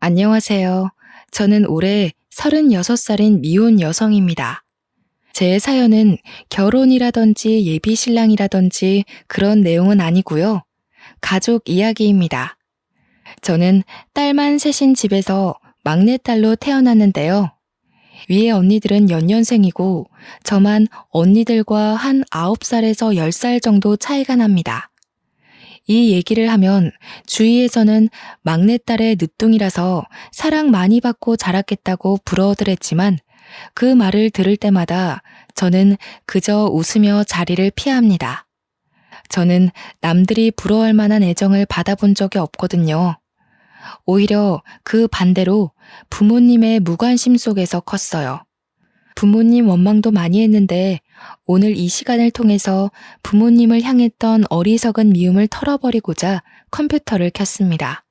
안녕하세요. 저는 올해 36살인 미혼 여성입니다. 제 사연은 결혼이라든지 예비 신랑이라든지 그런 내용은 아니고요. 가족 이야기입니다. 저는 딸만 셋인 집에서 막내딸로 태어났는데요. 위에 언니들은 연년생이고 저만 언니들과 한 9살에서 10살 정도 차이가 납니다. 이 얘기를 하면 주위에서는 막내딸의 늦둥이라서 사랑 많이 받고 자랐겠다고 부러워들 했지만 그 말을 들을 때마다 저는 그저 웃으며 자리를 피합니다. 저는 남들이 부러워할 만한 애정을 받아본 적이 없거든요. 오히려 그 반대로 부모님의 무관심 속에서 컸어요. 부모님 원망도 많이 했는데 오늘 이 시간을 통해서 부모님을 향했던 어리석은 미움을 털어버리고자 컴퓨터를 켰습니다.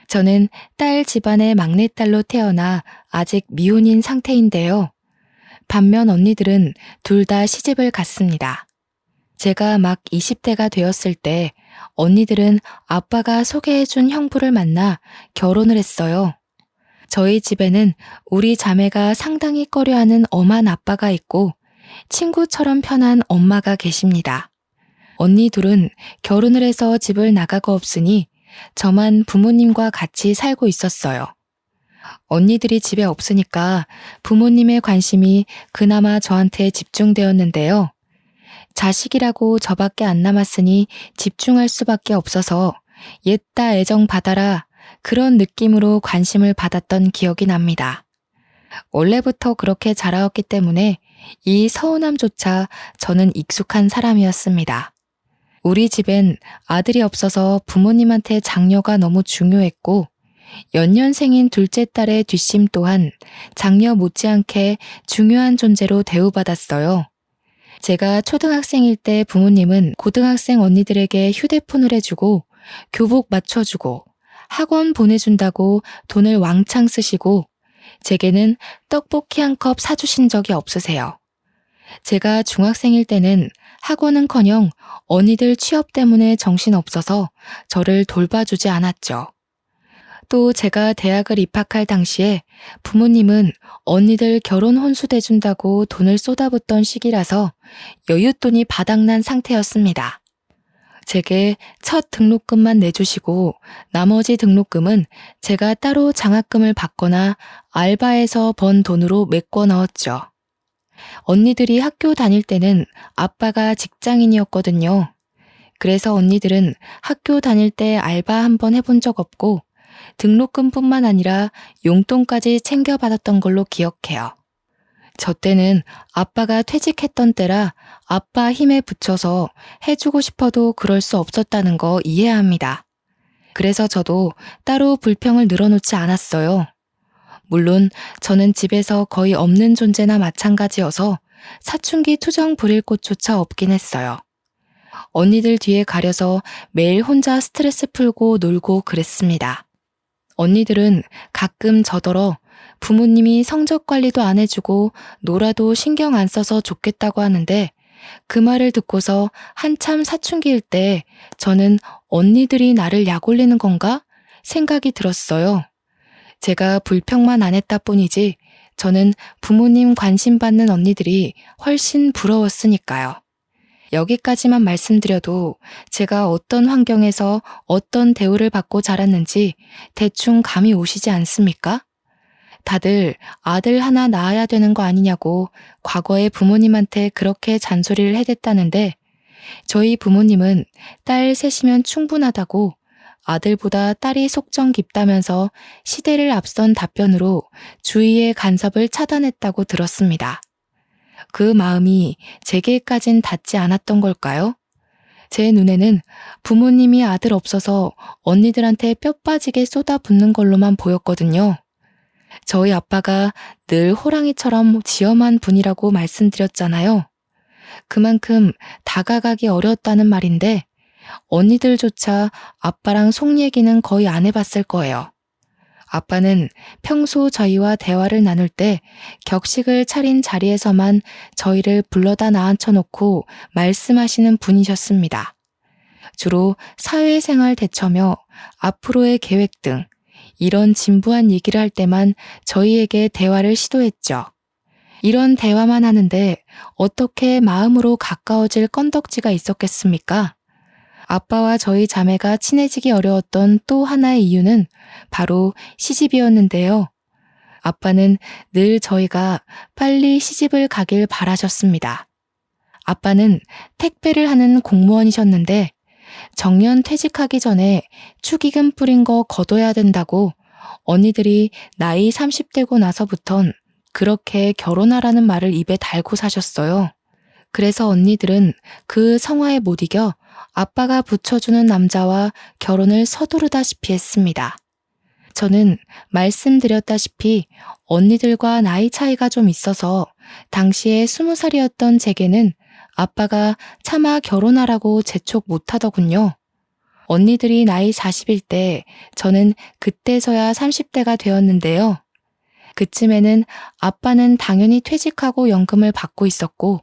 저는 딸 집안의 막내딸로 태어나 아직 미혼인 상태인데요. 반면 언니들은 둘 다 시집을 갔습니다. 제가 막 20대가 되었을 때 언니들은 아빠가 소개해준 형부를 만나 결혼을 했어요. 저희 집에는 우리 자매가 상당히 꺼려하는 엄한 아빠가 있고 친구처럼 편한 엄마가 계십니다. 언니 둘은 결혼을 해서 집을 나가고 없으니 저만 부모님과 같이 살고 있었어요. 언니들이 집에 없으니까 부모님의 관심이 그나마 저한테 집중되었는데요. 자식이라고 저밖에 안 남았으니 집중할 수밖에 없어서 옛다 애정 받아라 그런 느낌으로 관심을 받았던 기억이 납니다. 원래부터 그렇게 자라왔기 때문에 이 서운함조차 저는 익숙한 사람이었습니다. 우리 집엔 아들이 없어서 부모님한테 장녀가 너무 중요했고 연년생인 둘째 딸의 뒷심 또한 장녀 못지않게 중요한 존재로 대우받았어요. 제가 초등학생일 때 부모님은 고등학생 언니들에게 휴대폰을 해주고 교복 맞춰주고 학원 보내준다고 돈을 왕창 쓰시고 제게는 떡볶이 한 컵 사주신 적이 없으세요. 제가 중학생일 때는 학원은커녕 언니들 취업 때문에 정신없어서 저를 돌봐주지 않았죠. 또 제가 대학을 입학할 당시에 부모님은 언니들 결혼 혼수 대준다고 돈을 쏟아붓던 시기라서 여윳돈이 바닥난 상태였습니다. 제게 첫 등록금만 내주시고 나머지 등록금은 제가 따로 장학금을 받거나 알바해서 번 돈으로 메꿔 넣었죠. 언니들이 학교 다닐 때는 아빠가 직장인이었거든요. 그래서 언니들은 학교 다닐 때 알바 한번 해본 적 없고 등록금뿐만 아니라 용돈까지 챙겨받았던 걸로 기억해요. 저 때는 아빠가 퇴직했던 때라 아빠 힘에 부쳐서 해주고 싶어도 그럴 수 없었다는 거 이해합니다. 그래서 저도 따로 불평을 늘어놓지 않았어요. 물론 저는 집에서 거의 없는 존재나 마찬가지여서 사춘기 투정 부릴 곳조차 없긴 했어요. 언니들 뒤에 가려서 매일 혼자 스트레스 풀고 놀고 그랬습니다. 언니들은 가끔 저더러 부모님이 성적 관리도 안 해주고 놀아도 신경 안 써서 좋겠다고 하는데 그 말을 듣고서 한참 사춘기일 때 저는 언니들이 나를 약올리는 건가 생각이 들었어요. 제가 불평만 안 했다 뿐이지 저는 부모님 관심 받는 언니들이 훨씬 부러웠으니까요. 여기까지만 말씀드려도 제가 어떤 환경에서 어떤 대우를 받고 자랐는지 대충 감이 오시지 않습니까? 다들 아들 하나 낳아야 되는 거 아니냐고 과거에 부모님한테 그렇게 잔소리를 해댔다는데 저희 부모님은 딸 셋이면 충분하다고 아들보다 딸이 속정 깊다면서 시대를 앞선 답변으로 주위의 간섭을 차단했다고 들었습니다. 그 마음이 제게까진 닿지 않았던 걸까요? 제 눈에는 부모님이 아들 없어서 언니들한테 뼈 빠지게 쏟아붓는 걸로만 보였거든요. 저희 아빠가 늘 호랑이처럼 지엄한 분이라고 말씀드렸잖아요. 그만큼 다가가기 어려웠다는 말인데 언니들조차 아빠랑 속 얘기는 거의 안 해봤을 거예요. 아빠는 평소 저희와 대화를 나눌 때 격식을 차린 자리에서만 저희를 불러다 나앉혀놓고 말씀하시는 분이셨습니다. 주로 사회생활 대처며 앞으로의 계획 등 이런 진부한 얘기를 할 때만 저희에게 대화를 시도했죠. 이런 대화만 하는데 어떻게 마음으로 가까워질 건덕지가 있었겠습니까? 아빠와 저희 자매가 친해지기 어려웠던 또 하나의 이유는 바로 시집이었는데요. 아빠는 늘 저희가 빨리 시집을 가길 바라셨습니다. 아빠는 택배를 하는 공무원이셨는데 정년 퇴직하기 전에 축의금 뿌린 거 거둬야 된다고 언니들이 나이 30대고 나서부턴 그렇게 결혼하라는 말을 입에 달고 사셨어요. 그래서 언니들은 그 성화에 못 이겨 아빠가 붙여주는 남자와 결혼을 서두르다시피 했습니다. 저는 말씀드렸다시피 언니들과 나이 차이가 좀 있어서 당시에 20살이었던 제게는 아빠가 차마 결혼하라고 재촉 못하더군요. 언니들이 나이 40일 때 저는 그때서야 30대가 되었는데요. 그쯤에는 아빠는 당연히 퇴직하고 연금을 받고 있었고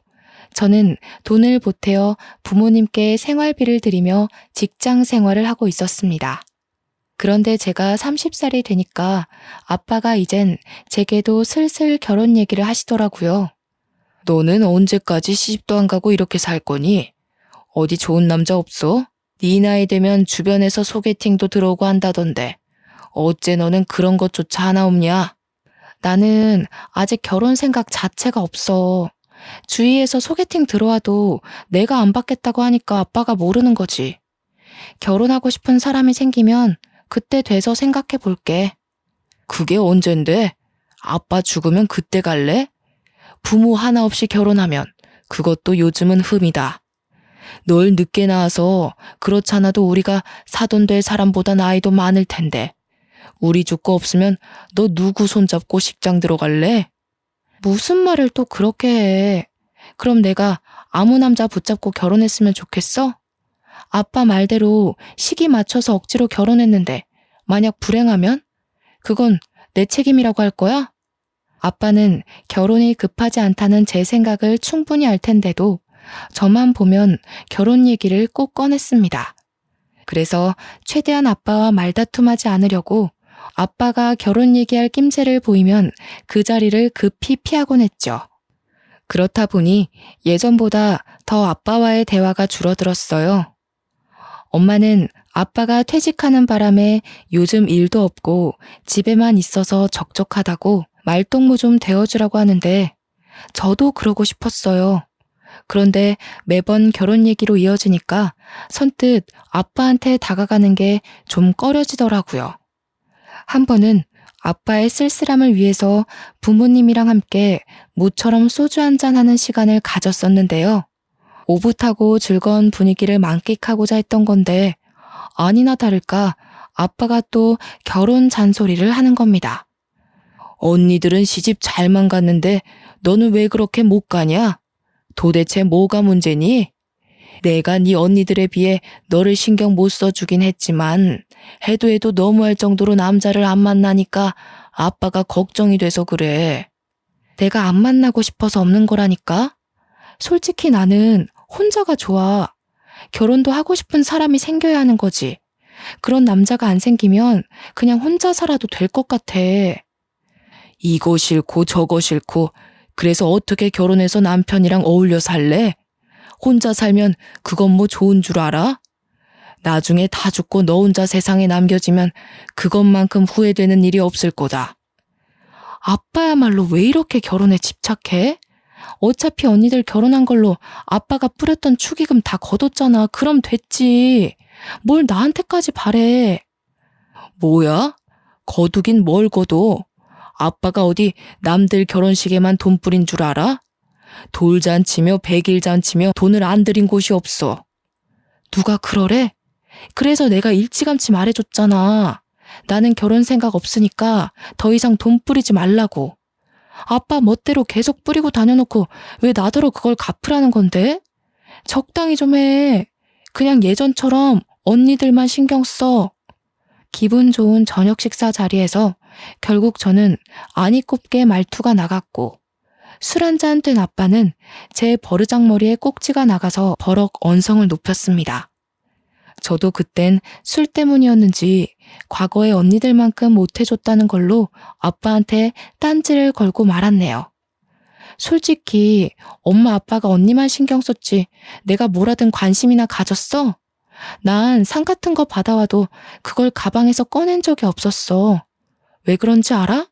저는 돈을 보태어 부모님께 생활비를 드리며 직장 생활을 하고 있었습니다. 그런데 제가 30살이 되니까 아빠가 이젠 제게도 슬슬 결혼 얘기를 하시더라고요. 너는 언제까지 시집도 안 가고 이렇게 살 거니? 어디 좋은 남자 없어? 네 나이 되면 주변에서 소개팅도 들어오고 한다던데 어째 너는 그런 것조차 하나 없냐? 나는 아직 결혼 생각 자체가 없어. 주위에서 소개팅 들어와도 내가 안 받겠다고 하니까 아빠가 모르는 거지. 결혼하고 싶은 사람이 생기면 그때 돼서 생각해 볼게. 그게 언젠데? 아빠 죽으면 그때 갈래? 부모 하나 없이 결혼하면 그것도 요즘은 흠이다. 널 늦게 낳아서 그렇잖아도 우리가 사돈 될 사람보다 나이도 많을 텐데 우리 죽고 없으면 너 누구 손잡고 식장 들어갈래? 무슨 말을 또 그렇게 해. 그럼 내가 아무 남자 붙잡고 결혼했으면 좋겠어? 아빠 말대로 시기 맞춰서 억지로 결혼했는데 만약 불행하면? 그건 내 책임이라고 할 거야? 아빠는 결혼이 급하지 않다는 제 생각을 충분히 알 텐데도 저만 보면 결혼 얘기를 꼭 꺼냈습니다. 그래서 최대한 아빠와 말다툼하지 않으려고 아빠가 결혼 얘기할 낌새를 보이면 그 자리를 급히 피하곤 했죠. 그렇다 보니 예전보다 더 아빠와의 대화가 줄어들었어요. 엄마는 아빠가 퇴직하는 바람에 요즘 일도 없고 집에만 있어서 적적하다고 말동무 좀 되어주라고 하는데 저도 그러고 싶었어요. 그런데 매번 결혼 얘기로 이어지니까 선뜻 아빠한테 다가가는 게 좀 꺼려지더라고요. 한 번은 아빠의 쓸쓸함을 위해서 부모님이랑 함께 모처럼 소주 한잔 하는 시간을 가졌었는데요. 오붓하고 즐거운 분위기를 만끽하고자 했던 건데 아니나 다를까 아빠가 또 결혼 잔소리를 하는 겁니다. 언니들은 시집 잘만 갔는데 너는 왜 그렇게 못 가냐? 도대체 뭐가 문제니? 내가 네 언니들에 비해 너를 신경 못 써주긴 했지만 해도 너무할 정도로 남자를 안 만나니까 아빠가 걱정이 돼서 그래. 내가 안 만나고 싶어서 없는 거라니까? 솔직히 나는 혼자가 좋아. 결혼도 하고 싶은 사람이 생겨야 하는 거지. 그런 남자가 안 생기면 그냥 혼자 살아도 될 것 같아. 이거 싫고 저거 싫고 그래서 어떻게 결혼해서 남편이랑 어울려 살래? 혼자 살면 그건 뭐 좋은 줄 알아? 나중에 다 죽고 너 혼자 세상에 남겨지면 그것만큼 후회되는 일이 없을 거다. 아빠야말로 왜 이렇게 결혼에 집착해? 어차피 언니들 결혼한 걸로 아빠가 뿌렸던 축의금 다 거뒀잖아. 그럼 됐지. 뭘 나한테까지 바래. 뭐야? 거두긴 뭘 거둬? 아빠가 어디 남들 결혼식에만 돈 뿌린 줄 알아? 돌잔치며 백일잔치며 돈을 안 들인 곳이 없어. 누가 그러래? 그래서 내가 일찌감치 말해줬잖아. 나는 결혼 생각 없으니까 더 이상 돈 뿌리지 말라고. 아빠 멋대로 계속 뿌리고 다녀놓고 왜 나더러 그걸 갚으라는 건데? 적당히 좀 해. 그냥 예전처럼 언니들만 신경 써. 기분 좋은 저녁 식사 자리에서 결국 저는 아니 꼽게 말투가 나갔고 술 한잔 된 아빠는 제 버르장머리에 꼭지가 나가서 버럭 언성을 높였습니다. 저도 그땐 술 때문이었는지 과거의 언니들만큼 못해줬다는 걸로 아빠한테 딴지를 걸고 말았네요. 솔직히 엄마 아빠가 언니만 신경 썼지 내가 뭐라든 관심이나 가졌어? 난 상 같은 거 받아와도 그걸 가방에서 꺼낸 적이 없었어. 왜 그런지 알아?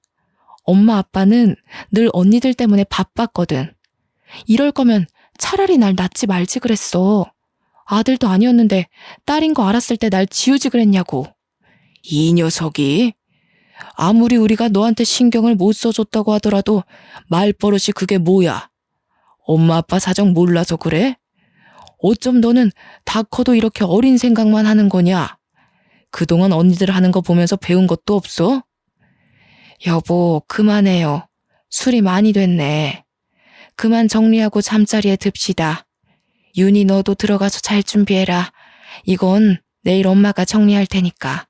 엄마 아빠는 늘 언니들 때문에 바빴거든. 이럴 거면 차라리 날 낳지 말지 그랬어. 아들도 아니었는데 딸인 거 알았을 때 날 지우지 그랬냐고. 이 녀석이 아무리 우리가 너한테 신경을 못 써줬다고 하더라도 말버릇이 그게 뭐야? 엄마 아빠 사정 몰라서 그래? 어쩜 너는 다 커도 이렇게 어린 생각만 하는 거냐? 그동안 언니들 하는 거 보면서 배운 것도 없어? 여보, 그만해요. 술이 많이 됐네. 그만 정리하고 잠자리에 듭시다. 윤희 너도 들어가서 잘 준비해라. 이건 내일 엄마가 정리할 테니까.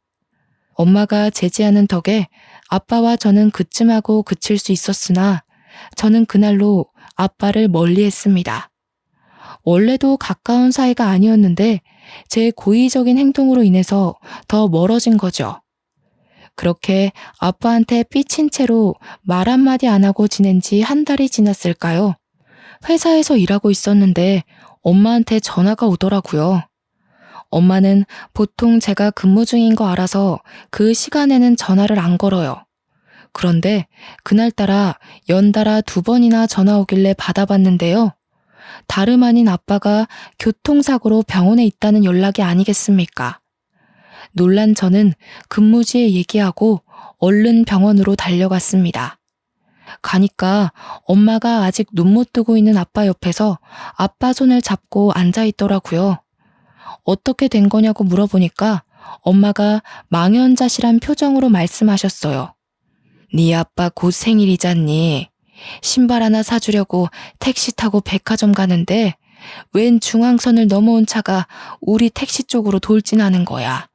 엄마가 제지하는 덕에 아빠와 저는 그쯤하고 그칠 수 있었으나 저는 그날로 아빠를 멀리했습니다. 원래도 가까운 사이가 아니었는데 제 고의적인 행동으로 인해서 더 멀어진 거죠. 그렇게 아빠한테 삐친 채로 말 한마디 안 하고 지낸 지 한 달이 지났을까요? 회사에서 일하고 있었는데 엄마한테 전화가 오더라고요. 엄마는 보통 제가 근무 중인 거 알아서 그 시간에는 전화를 안 걸어요. 그런데 그날따라 연달아 2번이나 전화 오길래 받아봤는데요. 다름 아닌 아빠가 교통사고로 병원에 있다는 연락이 아니겠습니까? 놀란 저는 근무지에 얘기하고 얼른 병원으로 달려갔습니다. 가니까 엄마가 아직 눈 못 뜨고 있는 아빠 옆에서 아빠 손을 잡고 앉아 있더라고요. 어떻게 된 거냐고 물어보니까 엄마가 망연자실한 표정으로 말씀하셨어요. 네 아빠 곧 생일이잖니. 신발 하나 사주려고 택시 타고 백화점 가는데 웬 중앙선을 넘어온 차가 우리 택시 쪽으로 돌진하는 거야.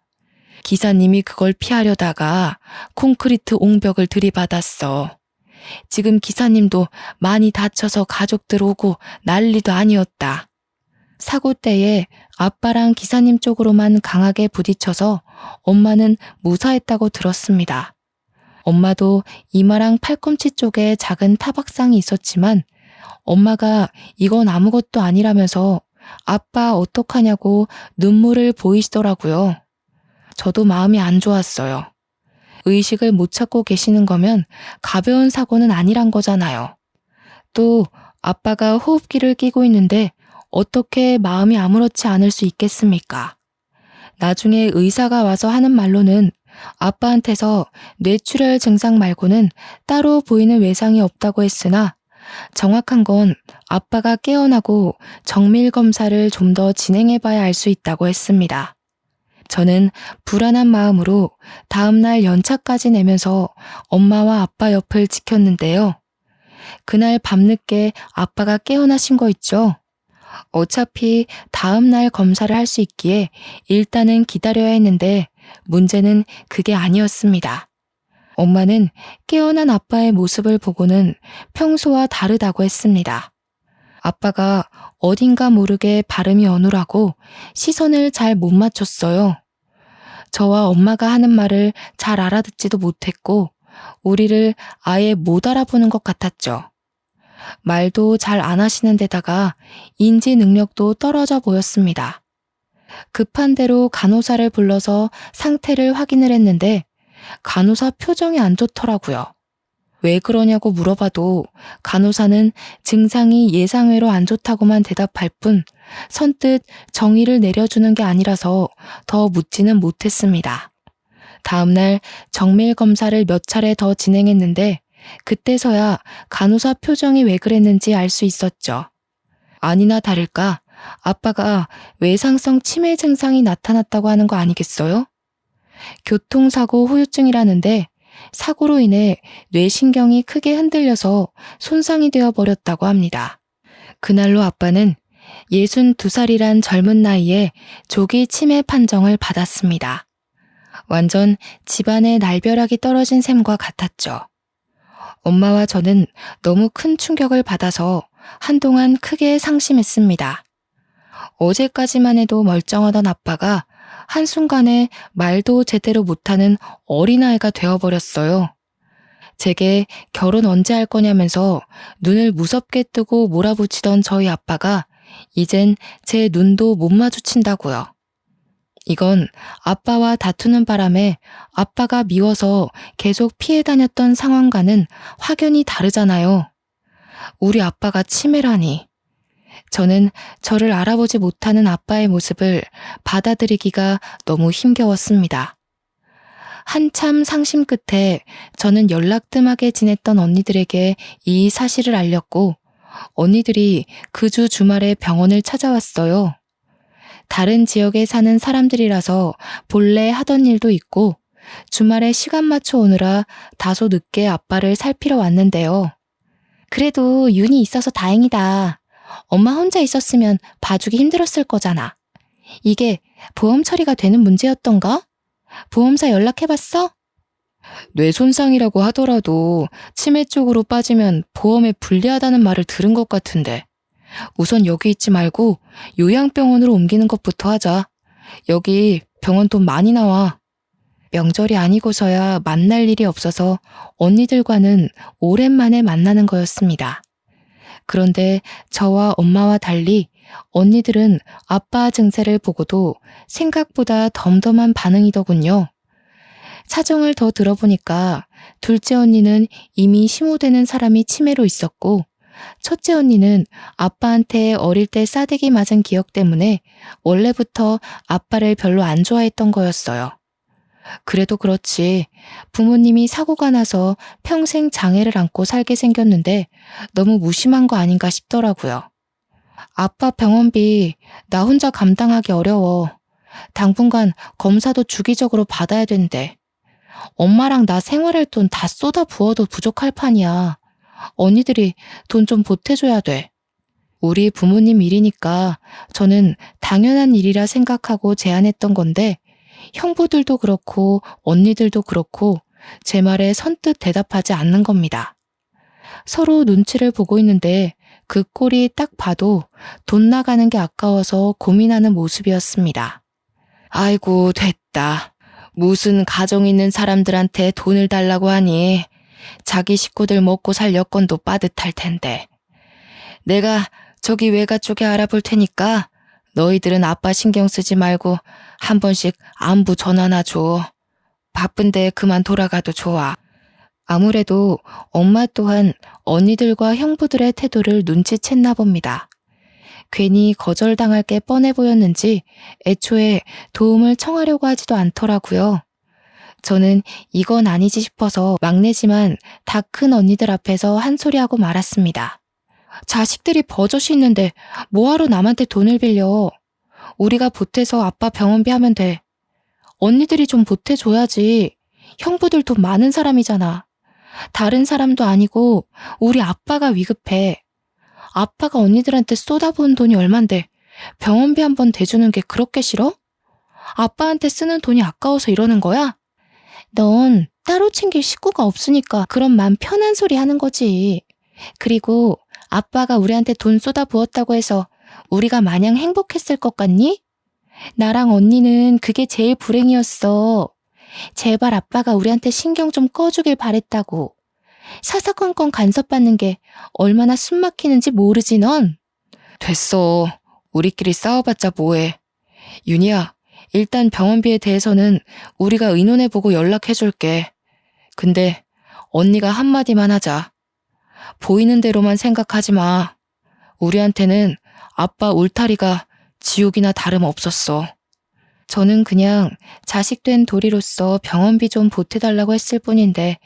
기사님이 그걸 피하려다가 콘크리트 옹벽을 들이받았어. 지금 기사님도 많이 다쳐서 가족들 오고 난리도 아니었다. 사고 때에 아빠랑 기사님 쪽으로만 강하게 부딪혀서 엄마는 무사했다고 들었습니다. 엄마도 이마랑 팔꿈치 쪽에 작은 타박상이 있었지만 엄마가 이건 아무것도 아니라면서 아빠 어떡하냐고 눈물을 보이시더라고요. 저도 마음이 안 좋았어요. 의식을 못 찾고 계시는 거면 가벼운 사고는 아니란 거잖아요. 또 아빠가 호흡기를 끼고 있는데 어떻게 마음이 아무렇지 않을 수 있겠습니까? 나중에 의사가 와서 하는 말로는 아빠한테서 뇌출혈 증상 말고는 따로 보이는 외상이 없다고 했으나 정확한 건 아빠가 깨어나고 정밀 검사를 좀 더 진행해봐야 알 수 있다고 했습니다. 저는 불안한 마음으로 다음날 연차까지 내면서 엄마와 아빠 옆을 지켰는데요. 그날 밤늦게 아빠가 깨어나신 거 있죠? 어차피 다음날 검사를 할 수 있기에 일단은 기다려야 했는데 문제는 그게 아니었습니다. 엄마는 깨어난 아빠의 모습을 보고는 평소와 다르다고 했습니다. 아빠가 어딘가 모르게 발음이 어눌하고 시선을 잘 못 맞췄어요. 저와 엄마가 하는 말을 잘 알아듣지도 못했고 우리를 아예 못 알아보는 것 같았죠. 말도 잘 안 하시는 데다가 인지 능력도 떨어져 보였습니다. 급한 대로 간호사를 불러서 상태를 확인을 했는데 간호사 표정이 안 좋더라고요. 왜 그러냐고 물어봐도 간호사는 증상이 예상외로 안 좋다고만 대답할 뿐 선뜻 정의를 내려주는 게 아니라서 더 묻지는 못했습니다. 다음날 정밀 검사를 몇 차례 더 진행했는데 그때서야 간호사 표정이 왜 그랬는지 알 수 있었죠. 아니나 다를까 아빠가 외상성 치매 증상이 나타났다고 하는 거 아니겠어요? 교통사고 후유증이라는데 사고로 인해 뇌신경이 크게 흔들려서 손상이 되어 버렸다고 합니다. 그날로 아빠는 62살이란 젊은 나이에 조기 치매 판정을 받았습니다. 완전 집안의 날벼락이 떨어진 셈과 같았죠. 엄마와 저는 너무 큰 충격을 받아서 한동안 크게 상심했습니다. 어제까지만 해도 멀쩡하던 아빠가 한순간에 말도 제대로 못하는 어린아이가 되어버렸어요. 제게 결혼 언제 할 거냐면서 눈을 무섭게 뜨고 몰아붙이던 저희 아빠가 이젠 제 눈도 못 마주친다고요. 이건 아빠와 다투는 바람에 아빠가 미워서 계속 피해 다녔던 상황과는 확연히 다르잖아요. 우리 아빠가 치매라니. 저는 저를 알아보지 못하는 아빠의 모습을 받아들이기가 너무 힘겨웠습니다. 한참 상심 끝에 저는 연락 뜸하게 지냈던 언니들에게 이 사실을 알렸고 언니들이 그 주 주말에 병원을 찾아왔어요. 다른 지역에 사는 사람들이라서 본래 하던 일도 있고 주말에 시간 맞춰 오느라 다소 늦게 아빠를 살피러 왔는데요. 그래도 윤이 있어서 다행이다. 엄마 혼자 있었으면 봐주기 힘들었을 거잖아. 이게 보험 처리가 되는 문제였던가? 보험사 연락해봤어? 뇌 손상이라고 하더라도 치매 쪽으로 빠지면 보험에 불리하다는 말을 들은 것 같은데. 우선 여기 있지 말고 요양병원으로 옮기는 것부터 하자. 여기 병원 돈 많이 나와. 명절이 아니고서야 만날 일이 없어서 언니들과는 오랜만에 만나는 거였습니다. 그런데 저와 엄마와 달리 언니들은 아빠 증세를 보고도 생각보다 덤덤한 반응이더군요. 사정을 더 들어보니까 둘째 언니는 이미 심호되는 사람이 치매로 있었고 첫째 언니는 아빠한테 어릴 때 싸대기 맞은 기억 때문에 원래부터 아빠를 별로 안 좋아했던 거였어요. 그래도 그렇지 부모님이 사고가 나서 평생 장애를 안고 살게 생겼는데 너무 무심한 거 아닌가 싶더라고요. 아빠 병원비 나 혼자 감당하기 어려워. 당분간 검사도 주기적으로 받아야 된대. 엄마랑 나 생활할 돈 다 쏟아 부어도 부족할 판이야. 언니들이 돈 좀 보태줘야 돼. 우리 부모님 일이니까 저는 당연한 일이라 생각하고 제안했던 건데 형부들도 그렇고 언니들도 그렇고 제 말에 선뜻 대답하지 않는 겁니다. 서로 눈치를 보고 있는데 그 꼴이 딱 봐도 돈 나가는 게 아까워서 고민하는 모습이었습니다. 아이고 됐다. 무슨 가정 있는 사람들한테 돈을 달라고 하니 자기 식구들 먹고 살 여건도 빠듯할 텐데. 내가 저기 외가 쪽에 알아볼 테니까 너희들은 아빠 신경 쓰지 말고 한 번씩 안부 전화나 줘. 바쁜데 그만 돌아가도 좋아. 아무래도 엄마 또한 언니들과 형부들의 태도를 눈치챘나 봅니다. 괜히 거절당할 게 뻔해 보였는지 애초에 도움을 청하려고 하지도 않더라고요. 저는 이건 아니지 싶어서 막내지만 다 큰 언니들 앞에서 한 소리하고 말았습니다. 자식들이 버젓이 있는데 뭐하러 남한테 돈을 빌려. 우리가 보태서 아빠 병원비 하면 돼. 언니들이 좀 보태줘야지. 형부들 돈 많은 사람이잖아. 다른 사람도 아니고 우리 아빠가 위급해. 아빠가 언니들한테 쏟아부은 돈이 얼만데 병원비 한 번 대주는 게 그렇게 싫어? 아빠한테 쓰는 돈이 아까워서 이러는 거야? 넌 따로 챙길 식구가 없으니까 그런 맘 편한 소리 하는 거지. 그리고 아빠가 우리한테 돈 쏟아부었다고 해서 우리가 마냥 행복했을 것 같니? 나랑 언니는 그게 제일 불행이었어. 제발 아빠가 우리한테 신경 좀 꺼주길 바랬다고. 사사건건 간섭받는 게 얼마나 숨막히는지 모르지 넌? 됐어. 우리끼리 싸워봤자 뭐해. 윤희야, 일단 병원비에 대해서는 우리가 의논해보고 연락해줄게. 근데 언니가 한마디만 하자. 보이는 대로만 생각하지 마. 우리한테는 아빠 울타리가 지옥이나 다름없었어. 저는 그냥 자식된 도리로서 병원비 좀 보태달라고 했을 뿐인데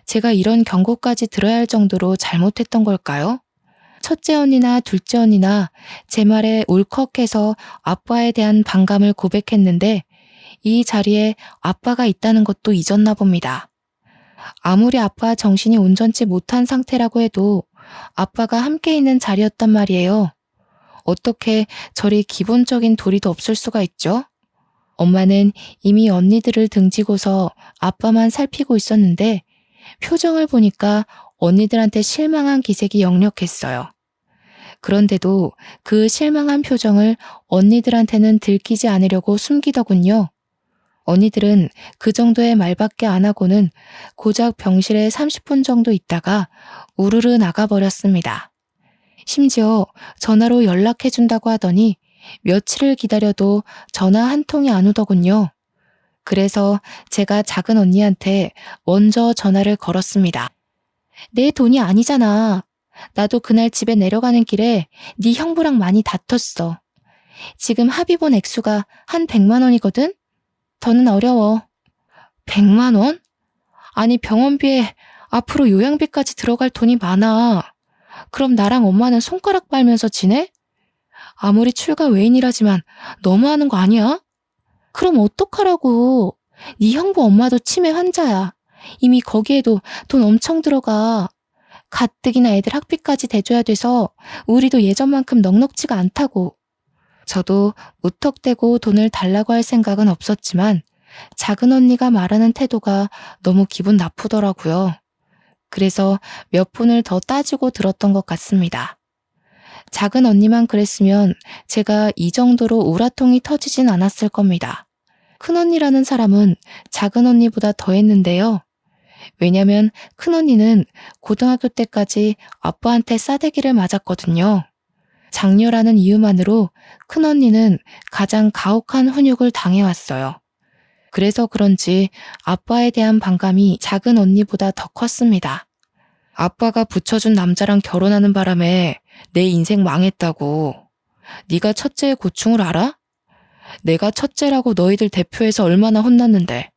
제가 이런 경고까지 들어야 할 정도로 잘못했던 걸까요? 첫째 언니나 둘째 언니나 제 말에 울컥해서 아빠에 대한 반감을 고백했는데 이 자리에 아빠가 있다는 것도 잊었나 봅니다. 아무리 아빠 정신이 온전치 못한 상태라고 해도 아빠가 함께 있는 자리였단 말이에요. 어떻게 저리 기본적인 도리도 없을 수가 있죠? 엄마는 이미 언니들을 등지고서 아빠만 살피고 있었는데 표정을 보니까 언니들한테 실망한 기색이 역력했어요. 그런데도 그 실망한 표정을 언니들한테는 들키지 않으려고 숨기더군요. 언니들은 그 정도의 말밖에 안 하고는 고작 병실에 30분 정도 있다가 우르르 나가버렸습니다. 심지어 전화로 연락해준다고 하더니 며칠을 기다려도 전화 한 통이 안 오더군요. 그래서 제가 작은 언니한테 먼저 전화를 걸었습니다. 내 돈이 아니잖아. 나도 그날 집에 내려가는 길에 네 형부랑 많이 다퉜어. 지금 합의 본 액수가 한 100만 원이거든? 더는 어려워. 100만 원? 아니 병원비에 앞으로 요양비까지 들어갈 돈이 많아. 그럼 나랑 엄마는 손가락 빨면서 지내? 아무리 출가 외인이라지만 너무하는 거 아니야? 그럼 어떡하라고. 네 형부 엄마도 치매 환자야. 이미 거기에도 돈 엄청 들어가. 가뜩이나 애들 학비까지 대줘야 돼서 우리도 예전만큼 넉넉지가 않다고. 저도 무턱대고 돈을 달라고 할 생각은 없었지만 작은 언니가 말하는 태도가 너무 기분 나쁘더라고요. 그래서 몇 분을 더 따지고 들었던 것 같습니다. 작은 언니만 그랬으면 제가 이 정도로 우라통이 터지진 않았을 겁니다. 큰언니라는 사람은 작은 언니보다 더 했는데요. 왜냐면 큰언니는 고등학교 때까지 아빠한테 싸대기를 맞았거든요. 장녀라는 이유만으로 큰언니는 가장 가혹한 훈육을 당해왔어요. 그래서 그런지 아빠에 대한 반감이 작은 언니보다 더 컸습니다. 아빠가 붙여준 남자랑 결혼하는 바람에 내 인생 망했다고. 네가 첫째의 고충을 알아? 내가 첫째라고 너희들 대표해서 얼마나 혼났는데.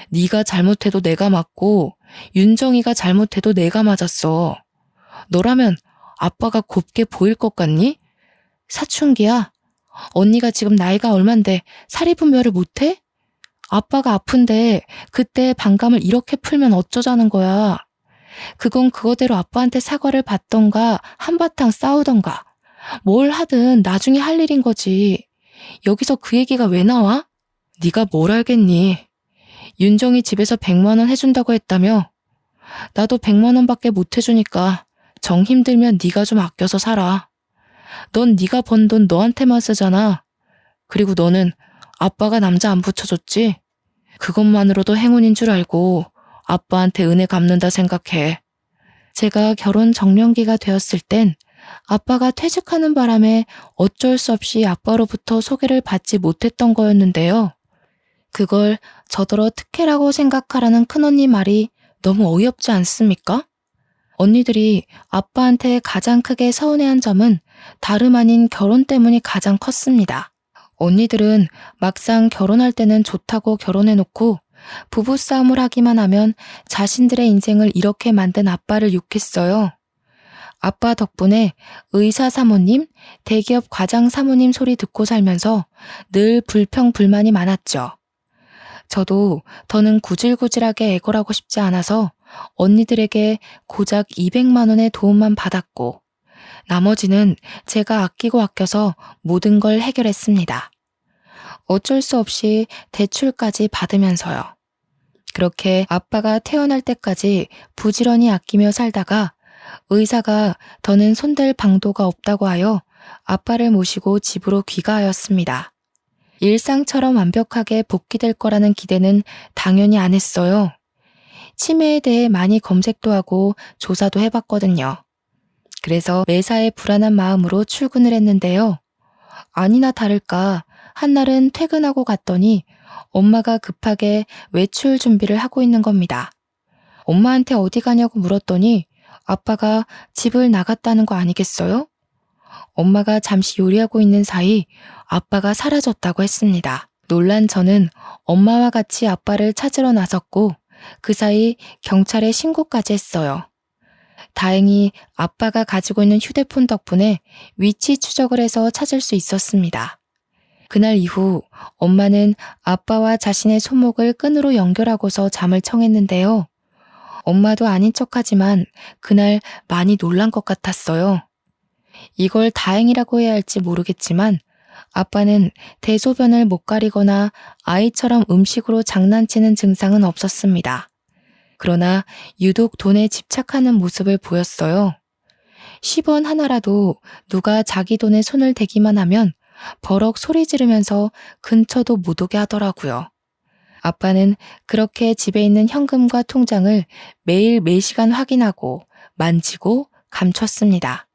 네가 잘못해도 내가 맞고 윤정이가 잘못해도 내가 맞았어. 너라면 아빠가 곱게 보일 것 같니? 사춘기야. 언니가 지금 나이가 얼만데 사리분별을 못해? 아빠가 아픈데 그때 반감을 이렇게 풀면 어쩌자는 거야. 그건 그거대로 아빠한테 사과를 받던가 한바탕 싸우던가 뭘 하든 나중에 할 일인 거지. 여기서 그 얘기가 왜 나와? 네가 뭘 알겠니? 윤정이 집에서 100만 원 해준다고 했다며? 나도 100만 원밖에 못 해주니까 정 힘들면 네가 좀 아껴서 살아. 넌 네가 번 돈 너한테만 쓰잖아. 그리고 너는 아빠가 남자 안 붙여줬지? 그것만으로도 행운인 줄 알고 아빠한테 은혜 갚는다 생각해. 제가 결혼 정년기가 되었을 땐 아빠가 퇴직하는 바람에 어쩔 수 없이 아빠로부터 소개를 받지 못했던 거였는데요. 그걸 저더러 특혜라고 생각하라는 큰언니 말이 너무 어이없지 않습니까? 언니들이 아빠한테 가장 크게 서운해한 점은 다름 아닌 결혼 때문이 가장 컸습니다. 언니들은 막상 결혼할 때는 좋다고 결혼해놓고 부부싸움을 하기만 하면 자신들의 인생을 이렇게 만든 아빠를 욕했어요. 아빠 덕분에 의사 사모님, 대기업 과장 사모님 소리 듣고 살면서 늘 불평불만이 많았죠. 저도 더는 구질구질하게 애걸하고 싶지 않아서 언니들에게 고작 200만 원의 도움만 받았고 나머지는 제가 아끼고 아껴서 모든 걸 해결했습니다. 어쩔 수 없이 대출까지 받으면서요. 그렇게 아빠가 태어날 때까지 부지런히 아끼며 살다가 의사가 더는 손댈 방도가 없다고 하여 아빠를 모시고 집으로 귀가하였습니다. 일상처럼 완벽하게 복귀될 거라는 기대는 당연히 안 했어요. 치매에 대해 많이 검색도 하고 조사도 해봤거든요. 그래서 매사에 불안한 마음으로 출근을 했는데요. 아니나 다를까 한날은 퇴근하고 갔더니 엄마가 급하게 외출 준비를 하고 있는 겁니다. 엄마한테 어디 가냐고 물었더니 아빠가 집을 나갔다는 거 아니겠어요? 엄마가 잠시 요리하고 있는 사이 아빠가 사라졌다고 했습니다. 놀란 저는 엄마와 같이 아빠를 찾으러 나섰고 그 사이 경찰에 신고까지 했어요. 다행히 아빠가 가지고 있는 휴대폰 덕분에 위치 추적을 해서 찾을 수 있었습니다. 그날 이후 엄마는 아빠와 자신의 손목을 끈으로 연결하고서 잠을 청했는데요. 엄마도 아닌 척하지만 그날 많이 놀란 것 같았어요. 이걸 다행이라고 해야 할지 모르겠지만 아빠는 대소변을 못 가리거나 아이처럼 음식으로 장난치는 증상은 없었습니다. 그러나 유독 돈에 집착하는 모습을 보였어요. 10원 하나라도 누가 자기 돈에 손을 대기만 하면 버럭 소리 지르면서 근처도 못 오게 하더라고요. 아빠는 그렇게 집에 있는 현금과 통장을 매일 매시간 확인하고 만지고 감췄습니다.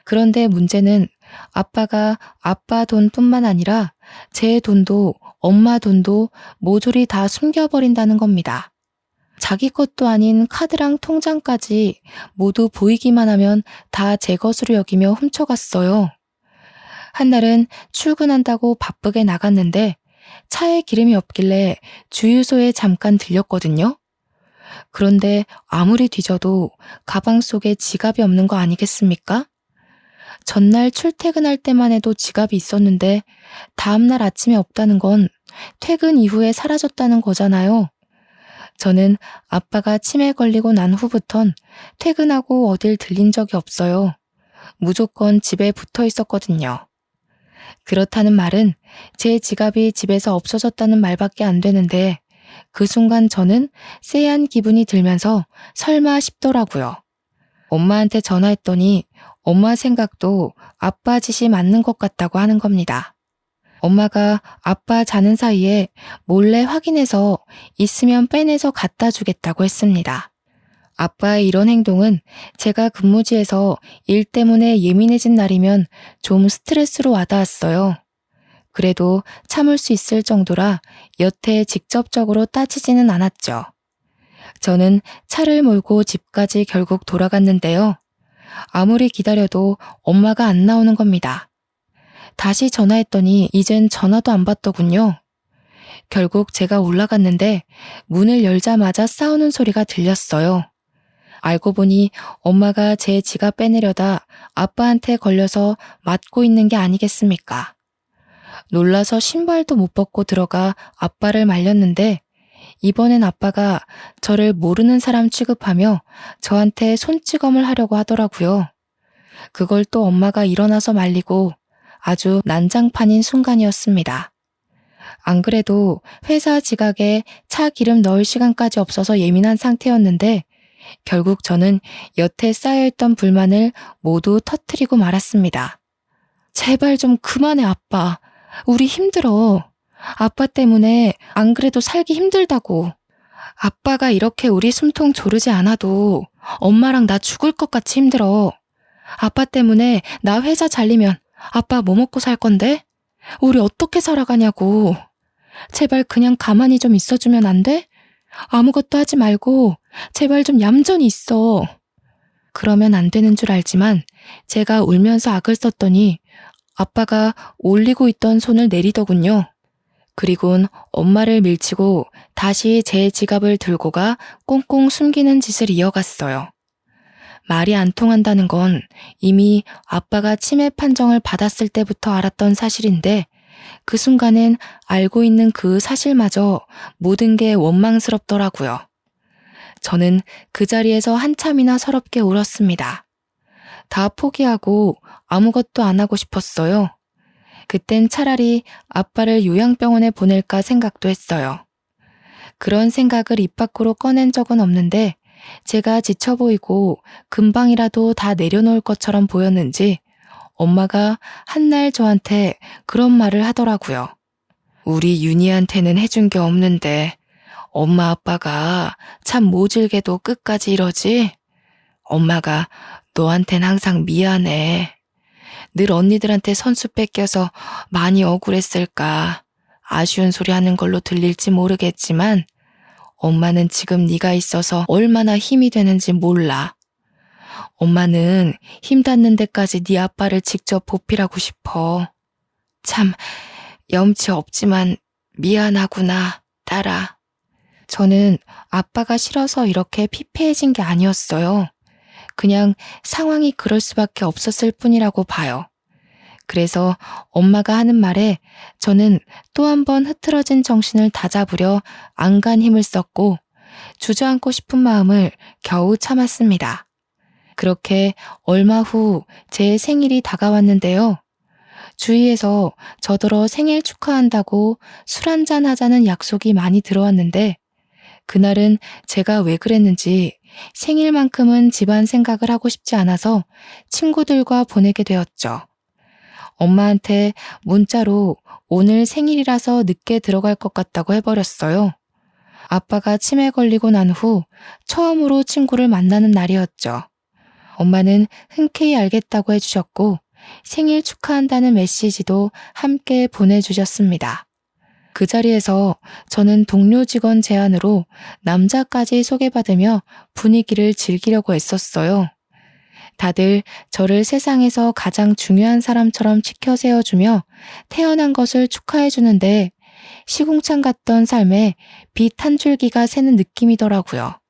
그런데 문제는 아빠가 아빠 돈뿐만 아니라 제 돈도 엄마 돈도 모조리 다 숨겨버린다는 겁니다. 자기 것도 아닌 카드랑 통장까지 모두 보이기만 하면 다 제 것으로 여기며 훔쳐갔어요. 한날은 출근한다고 바쁘게 나갔는데 차에 기름이 없길래 주유소에 잠깐 들렸거든요. 그런데 아무리 뒤져도 가방 속에 지갑이 없는 거 아니겠습니까? 전날 출퇴근할 때만 해도 지갑이 있었는데 다음날 아침에 없다는 건 퇴근 이후에 사라졌다는 거잖아요. 저는 아빠가 치매 걸리고 난 후부턴 퇴근하고 어딜 들린 적이 없어요. 무조건 집에 붙어 있었거든요. 그렇다는 말은 제 지갑이 집에서 없어졌다는 말밖에 안 되는데 그 순간 저는 쎄한 기분이 들면서 설마 싶더라고요. 엄마한테 전화했더니 엄마 생각도 아빠 짓이 맞는 것 같다고 하는 겁니다. 엄마가 아빠 자는 사이에 몰래 확인해서 있으면 빼내서 갖다 주겠다고 했습니다. 아빠의 이런 행동은 제가 근무지에서 일 때문에 예민해진 날이면 좀 스트레스로 와닿았어요. 그래도 참을 수 있을 정도라 여태 직접적으로 따지지는 않았죠. 저는 차를 몰고 집까지 결국 돌아갔는데요. 아무리 기다려도 엄마가 안 나오는 겁니다. 다시 전화했더니 이젠 전화도 안 받더군요. 결국 제가 올라갔는데 문을 열자마자 싸우는 소리가 들렸어요. 알고 보니 엄마가 제 지갑 빼내려다 아빠한테 걸려서 맞고 있는 게 아니겠습니까? 놀라서 신발도 못 벗고 들어가 아빠를 말렸는데 이번엔 아빠가 저를 모르는 사람 취급하며 저한테 손찌검을 하려고 하더라고요. 그걸 또 엄마가 일어나서 말리고 아주 난장판인 순간이었습니다. 안 그래도 회사 지각에 차 기름 넣을 시간까지 없어서 예민한 상태였는데 결국 저는 여태 쌓여있던 불만을 모두 터뜨리고 말았습니다. 제발 좀 그만해, 아빠. 우리 힘들어. 아빠 때문에 안 그래도 살기 힘들다고. 아빠가 이렇게 우리 숨통 조르지 않아도 엄마랑 나 죽을 것 같이 힘들어. 아빠 때문에 나 회사 잘리면 아빠 뭐 먹고 살 건데? 우리 어떻게 살아가냐고. 제발 그냥 가만히 좀 있어주면 안 돼? 아무것도 하지 말고 제발 좀 얌전히 있어. 그러면 안 되는 줄 알지만 제가 울면서 악을 썼더니 아빠가 올리고 있던 손을 내리더군요. 그리곤 엄마를 밀치고 다시 제 지갑을 들고 가 꽁꽁 숨기는 짓을 이어갔어요. 말이 안 통한다는 건 이미 아빠가 치매 판정을 받았을 때부터 알았던 사실인데 그 순간엔 알고 있는 그 사실마저 모든 게 원망스럽더라고요. 저는 그 자리에서 한참이나 서럽게 울었습니다. 다 포기하고 아무것도 안 하고 싶었어요. 그땐 차라리 아빠를 요양병원에 보낼까 생각도 했어요. 그런 생각을 입 밖으로 꺼낸 적은 없는데 제가 지쳐 보이고 금방이라도 다 내려놓을 것처럼 보였는지 엄마가 한날 저한테 그런 말을 하더라고요. 우리 윤희한테는 해준 게 없는데 엄마 아빠가 참 모질게도 끝까지 이러지? 엄마가 너한텐 항상 미안해. 늘 언니들한테 선수 뺏겨서 많이 억울했을까. 아쉬운 소리 하는 걸로 들릴지 모르겠지만 엄마는 지금 네가 있어서 얼마나 힘이 되는지 몰라. 엄마는 힘 닿는 데까지 네 아빠를 직접 보필하고 싶어. 참 염치 없지만 미안하구나, 딸아. 저는 아빠가 싫어서 이렇게 피폐해진 게 아니었어요. 그냥 상황이 그럴 수밖에 없었을 뿐이라고 봐요. 그래서 엄마가 하는 말에 저는 또 한 번 흐트러진 정신을 다잡으려 안간 힘을 썼고 주저앉고 싶은 마음을 겨우 참았습니다. 그렇게 얼마 후 제 생일이 다가왔는데요. 주위에서 저더러 생일 축하한다고 술 한잔 하자는 약속이 많이 들어왔는데 그날은 제가 왜 그랬는지 생일만큼은 집안 생각을 하고 싶지 않아서 친구들과 보내게 되었죠. 엄마한테 문자로 오늘 생일이라서 늦게 들어갈 것 같다고 해버렸어요. 아빠가 치매 걸리고 난 후 처음으로 친구를 만나는 날이었죠. 엄마는 흔쾌히 알겠다고 해주셨고 생일 축하한다는 메시지도 함께 보내주셨습니다. 그 자리에서 저는 동료 직원 제안으로 남자까지 소개받으며 분위기를 즐기려고 애썼어요. 다들 저를 세상에서 가장 중요한 사람처럼 치켜 세워주며 태어난 것을 축하해주는데 시궁창 같던 삶에 빛 한 줄기가 새는 느낌이더라고요.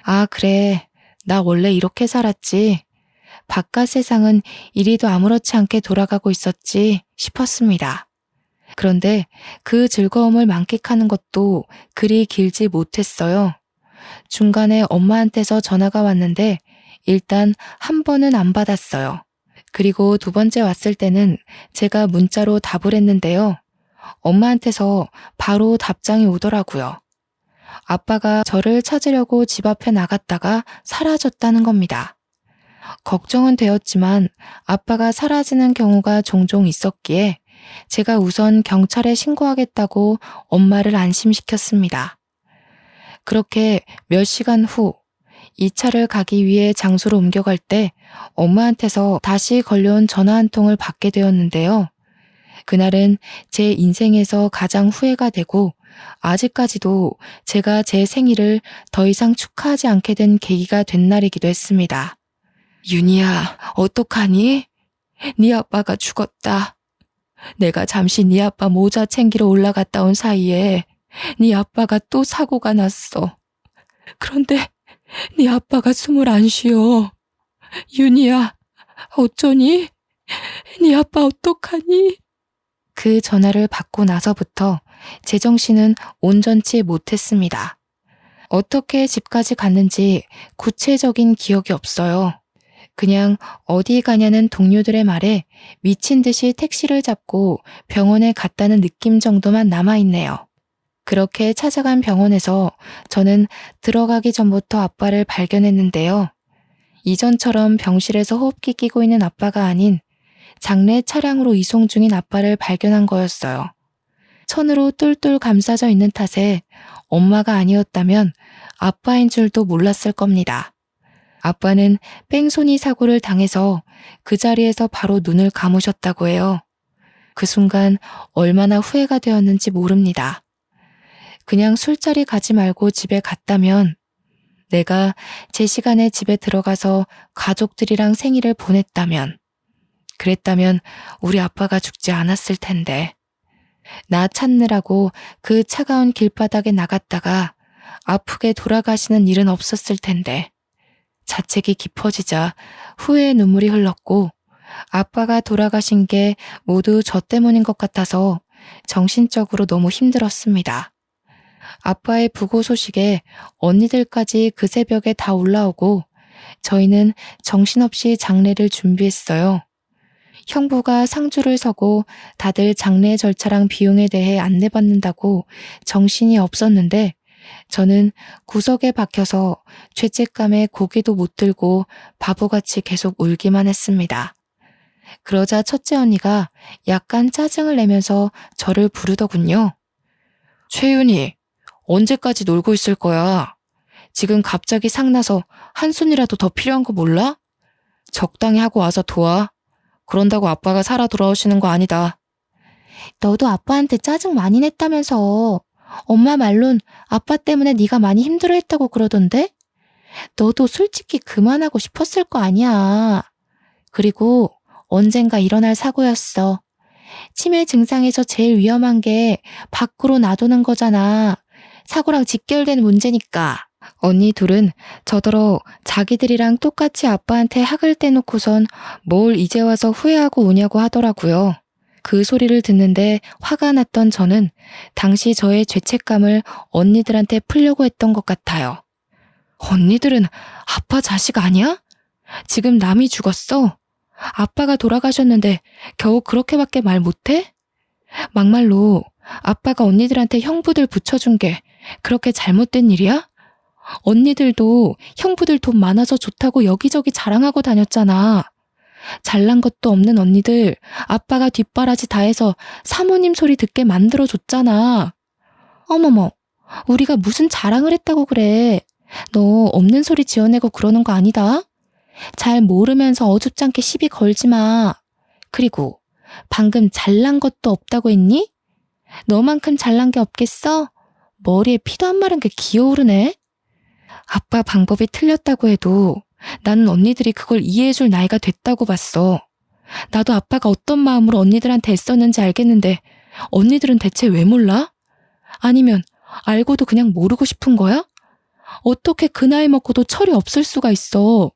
아, 그래. 나 원래 이렇게 살았지. 바깥 세상은 이리도 아무렇지 않게 돌아가고 있었지 싶었습니다. 그런데 그 즐거움을 만끽하는 것도 그리 길지 못했어요. 중간에 엄마한테서 전화가 왔는데 일단 한 번은 안 받았어요. 그리고 두 번째 왔을 때는 제가 문자로 답을 했는데요. 엄마한테서 바로 답장이 오더라고요. 아빠가 저를 찾으려고 집 앞에 나갔다가 사라졌다는 겁니다. 걱정은 되었지만 아빠가 사라지는 경우가 종종 있었기에 제가 우선 경찰에 신고하겠다고 엄마를 안심시켰습니다. 그렇게 몇 시간 후 이 차를 가기 위해 장소로 옮겨갈 때 엄마한테서 다시 걸려온 전화 한 통을 받게 되었는데요. 그날은 제 인생에서 가장 후회가 되고 아직까지도 제가 제 생일을 더 이상 축하하지 않게 된 계기가 된 날이기도 했습니다. 윤희야, 어떡하니? 네 아빠가 죽었다. 내가 잠시 네 아빠 모자 챙기러 올라갔다 온 사이에 네 아빠가 또 사고가 났어. 그런데 네 아빠가 숨을 안 쉬어. 윤희야, 어쩌니? 네 아빠 어떡하니? 그 전화를 받고 나서부터 제정신은 온전치 못했습니다. 어떻게 집까지 갔는지 구체적인 기억이 없어요. 그냥 어디 가냐는 동료들의 말에 미친 듯이 택시를 잡고 병원에 갔다는 느낌 정도만 남아있네요. 그렇게 찾아간 병원에서 저는 들어가기 전부터 아빠를 발견했는데요. 이전처럼 병실에서 호흡기 끼고 있는 아빠가 아닌 장례 차량으로 이송 중인 아빠를 발견한 거였어요. 천으로 똘똘 감싸져 있는 탓에 엄마가 아니었다면 아빠인 줄도 몰랐을 겁니다. 아빠는 뺑소니 사고를 당해서 그 자리에서 바로 눈을 감으셨다고 해요. 그 순간 얼마나 후회가 되었는지 모릅니다. 그냥 술자리 가지 말고 집에 갔다면, 내가 제 시간에 집에 들어가서 가족들이랑 생일을 보냈다면, 그랬다면 우리 아빠가 죽지 않았을 텐데. 나 찾느라고 그 차가운 길바닥에 나갔다가 아프게 돌아가시는 일은 없었을 텐데. 자책이 깊어지자 후회의 눈물이 흘렀고 아빠가 돌아가신 게 모두 저 때문인 것 같아서 정신적으로 너무 힘들었습니다. 아빠의 부고 소식에 언니들까지 그 새벽에 다 올라오고 저희는 정신없이 장례를 준비했어요. 형부가 상주를 서고 다들 장례 절차랑 비용에 대해 안내받는다고 정신이 없었는데 저는 구석에 박혀서 죄책감에 고개도 못 들고 바보같이 계속 울기만 했습니다. 그러자 첫째 언니가 약간 짜증을 내면서 저를 부르더군요. 최윤희, 언제까지 놀고 있을 거야? 지금 갑자기 상나서 한 손이라도 더 필요한 거 몰라? 적당히 하고 와서 도와. 그런다고 아빠가 살아 돌아오시는 거 아니다. 너도 아빠한테 짜증 많이 냈다면서. 엄마 말론 아빠 때문에 네가 많이 힘들어했다고 그러던데? 너도 솔직히 그만하고 싶었을 거 아니야. 그리고 언젠가 일어날 사고였어. 치매 증상에서 제일 위험한 게 밖으로 놔두는 거잖아. 사고랑 직결된 문제니까. 언니 둘은 저더러 자기들이랑 똑같이 아빠한테 학을 떼놓고선 뭘 이제 와서 후회하고 우냐고 하더라고요. 그 소리를 듣는데 화가 났던 저는 당시 저의 죄책감을 언니들한테 풀려고 했던 것 같아요. 언니들은 아빠 자식 아니야? 지금 남이 죽었어. 아빠가 돌아가셨는데 겨우 그렇게밖에 말 못해? 막말로 아빠가 언니들한테 형부들 붙여준 게 그렇게 잘못된 일이야? 언니들도 형부들 돈 많아서 좋다고 여기저기 자랑하고 다녔잖아. 잘난 것도 없는 언니들 아빠가 뒷바라지 다 해서 사모님 소리 듣게 만들어줬잖아. 어머머, 우리가 무슨 자랑을 했다고 그래. 너 없는 소리 지어내고 그러는 거 아니다. 잘 모르면서 어줍잖게 시비 걸지 마. 그리고 방금 잘난 것도 없다고 했니? 너만큼 잘난 게 없겠어? 머리에 피도 안 마른 게 기어오르네. 아빠 방법이 틀렸다고 해도 나는 언니들이 그걸 이해해줄 나이가 됐다고 봤어. 나도 아빠가 어떤 마음으로 언니들한테 애썼는지 알겠는데 언니들은 대체 왜 몰라? 아니면 알고도 그냥 모르고 싶은 거야? 어떻게 그 나이 먹고도 철이 없을 수가 있어.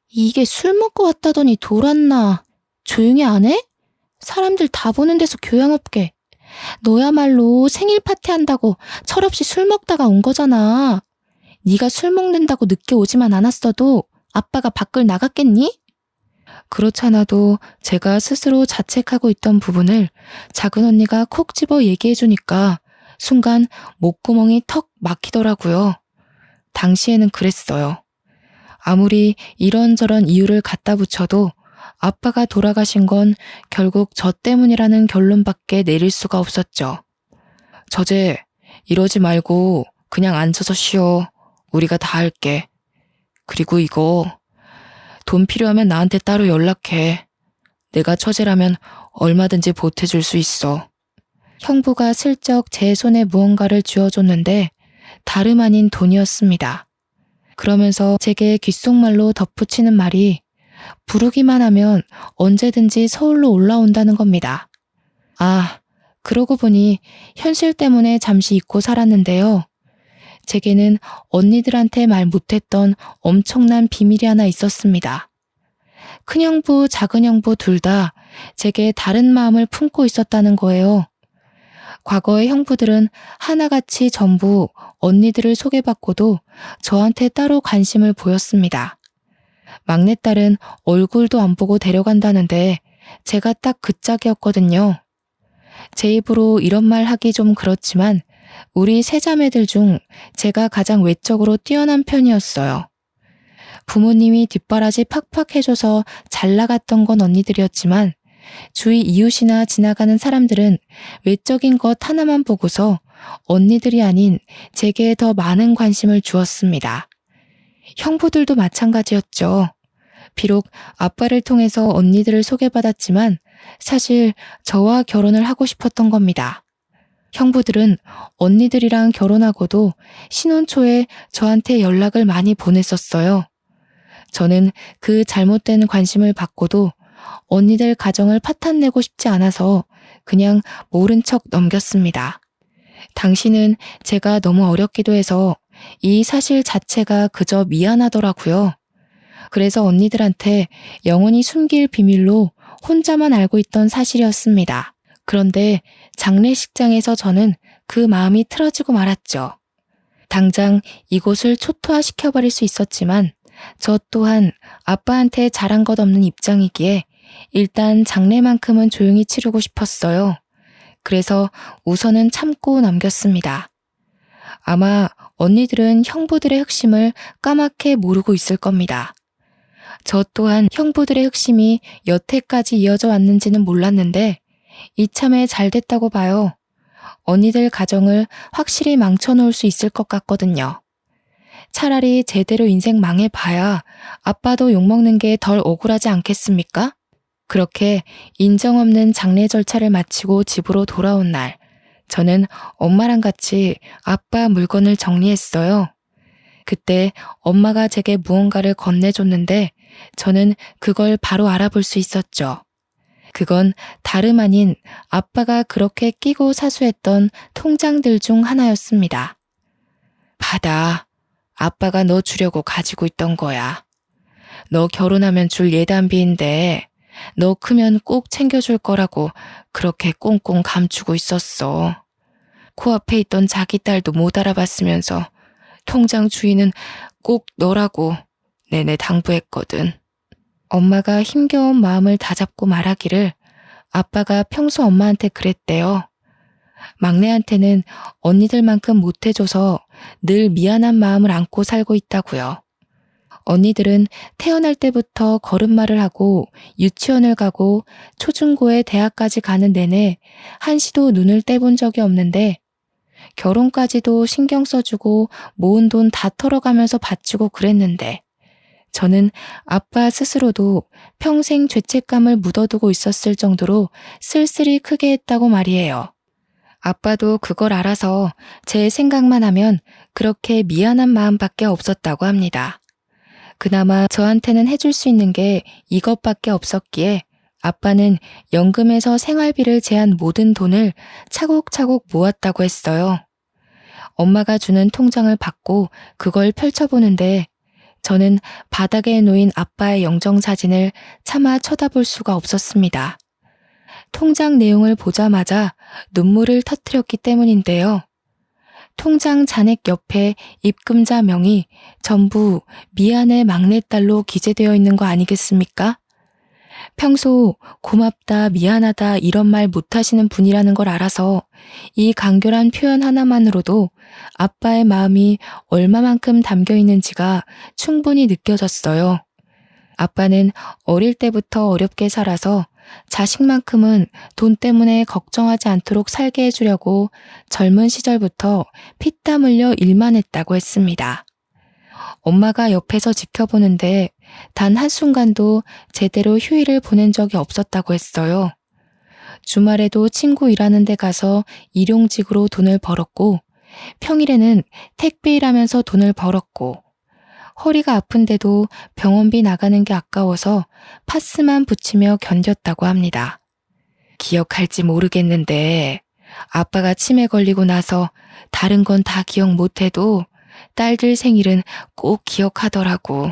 이게 술 먹고 왔다더니 돌았나. 조용히 안 해? 사람들 다 보는 데서 교양 없게. 너야말로 생일 파티한다고 철없이 술 먹다가 온 거잖아. 네가 술 먹는다고 늦게 오지만 않았어도 아빠가 밖을 나갔겠니? 그렇잖아도 제가 스스로 자책하고 있던 부분을 작은 언니가 콕 집어 얘기해주니까 순간 목구멍이 턱 막히더라고요. 당시에는 그랬어요. 아무리 이런저런 이유를 갖다 붙여도 아빠가 돌아가신 건 결국 저 때문이라는 결론밖에 내릴 수가 없었죠. 저제, 이러지 말고 그냥 앉아서 쉬어. 우리가 다 할게. 그리고 이거, 돈 필요하면 나한테 따로 연락해. 내가 처제라면 얼마든지 보태줄 수 있어. 형부가 슬쩍 제 손에 무언가를 쥐어줬는데 다름 아닌 돈이었습니다. 그러면서 제게 귓속말로 덧붙이는 말이 부르기만 하면 언제든지 서울로 올라온다는 겁니다. 아, 그러고 보니 현실 때문에 잠시 잊고 살았는데요. 제게는 언니들한테 말 못했던 엄청난 비밀이 하나 있었습니다. 큰형부, 작은형부 둘 다 제게 다른 마음을 품고 있었다는 거예요. 과거의 형부들은 하나같이 전부 언니들을 소개받고도 저한테 따로 관심을 보였습니다. 막내딸은 얼굴도 안 보고 데려간다는데 제가 딱 그 짝이었거든요. 제 입으로 이런 말 하기 좀 그렇지만 우리 세 자매들 중 제가 가장 외적으로 뛰어난 편이었어요. 부모님이 뒷바라지 팍팍 해줘서 잘 나갔던 건 언니들이었지만 주위 이웃이나 지나가는 사람들은 외적인 것 하나만 보고서 언니들이 아닌 제게 더 많은 관심을 주었습니다. 형부들도 마찬가지였죠. 비록 아빠를 통해서 언니들을 소개받았지만 사실 저와 결혼을 하고 싶었던 겁니다. 형부들은 언니들이랑 결혼하고도 신혼 초에 저한테 연락을 많이 보냈었어요. 저는 그 잘못된 관심을 받고도 언니들 가정을 파탄내고 싶지 않아서 그냥 모른 척 넘겼습니다. 당시는 제가 너무 어렸기도 해서 이 사실 자체가 그저 미안하더라고요. 그래서 언니들한테 영원히 숨길 비밀로 혼자만 알고 있던 사실이었습니다. 그런데 장례식장에서 저는 그 마음이 틀어지고 말았죠. 당장 이곳을 초토화시켜버릴 수 있었지만 저 또한 아빠한테 잘한 것 없는 입장이기에 일단 장례만큼은 조용히 치르고 싶었어요. 그래서 우선은 참고 넘겼습니다. 아마 언니들은 형부들의 흑심을 까맣게 모르고 있을 겁니다. 저 또한 형부들의 흑심이 여태까지 이어져 왔는지는 몰랐는데 이참에 잘 됐다고 봐요. 언니들 가정을 확실히 망쳐놓을 수 있을 것 같거든요. 차라리 제대로 인생 망해봐야 아빠도 욕먹는 게 덜 억울하지 않겠습니까? 그렇게 인정 없는 장례 절차를 마치고 집으로 돌아온 날, 저는 엄마랑 같이 아빠 물건을 정리했어요. 그때 엄마가 제게 무언가를 건네줬는데 저는 그걸 바로 알아볼 수 있었죠. 그건 다름 아닌 아빠가 그렇게 끼고 사수했던 통장들 중 하나였습니다. 받아. 아빠가 너 주려고 가지고 있던 거야. 너 결혼하면 줄 예단비인데 너 크면 꼭 챙겨줄 거라고 그렇게 꽁꽁 감추고 있었어. 코앞에 있던 자기 딸도 못 알아봤으면서 통장 주인은 꼭 너라고 내내 당부했거든. 엄마가 힘겨운 마음을 다잡고 말하기를 아빠가 평소 엄마한테 그랬대요. 막내한테는 언니들만큼 못해줘서 늘 미안한 마음을 안고 살고 있다고요. 언니들은 태어날 때부터 걸음마를 하고 유치원을 가고 초중고에 대학까지 가는 내내 한시도 눈을 떼본 적이 없는데 결혼까지도 신경 써주고 모은 돈 다 털어가면서 바치고 그랬는데 저는 아빠 스스로도 평생 죄책감을 묻어두고 있었을 정도로 쓸쓸히 크게 했다고 말이에요. 아빠도 그걸 알아서 제 생각만 하면 그렇게 미안한 마음밖에 없었다고 합니다. 그나마 저한테는 해줄 수 있는 게 이것밖에 없었기에 아빠는 연금에서 생활비를 제한 모든 돈을 차곡차곡 모았다고 했어요. 엄마가 주는 통장을 받고 그걸 펼쳐보는데 저는 바닥에 놓인 아빠의 영정사진을 차마 쳐다볼 수가 없었습니다. 통장 내용을 보자마자 눈물을 터뜨렸기 때문인데요. 통장 잔액 옆에 입금자 명이 전부 미안해 막내딸로 기재되어 있는 거 아니겠습니까? 평소 고맙다, 미안하다 이런 말 못하시는 분이라는 걸 알아서 이 간결한 표현 하나만으로도 아빠의 마음이 얼마만큼 담겨 있는지가 충분히 느껴졌어요. 아빠는 어릴 때부터 어렵게 살아서 자식만큼은 돈 때문에 걱정하지 않도록 살게 해주려고 젊은 시절부터 피땀 흘려 일만 했다고 했습니다. 엄마가 옆에서 지켜보는데 단 한순간도 제대로 휴일을 보낸 적이 없었다고 했어요. 주말에도 친구 일하는 데 가서 일용직으로 돈을 벌었고 평일에는 택배 일하면서 돈을 벌었고 허리가 아픈데도 병원비 나가는 게 아까워서 파스만 붙이며 견뎠다고 합니다. 기억할지 모르겠는데 아빠가 치매 걸리고 나서 다른 건 다 기억 못해도 딸들 생일은 꼭 기억하더라고.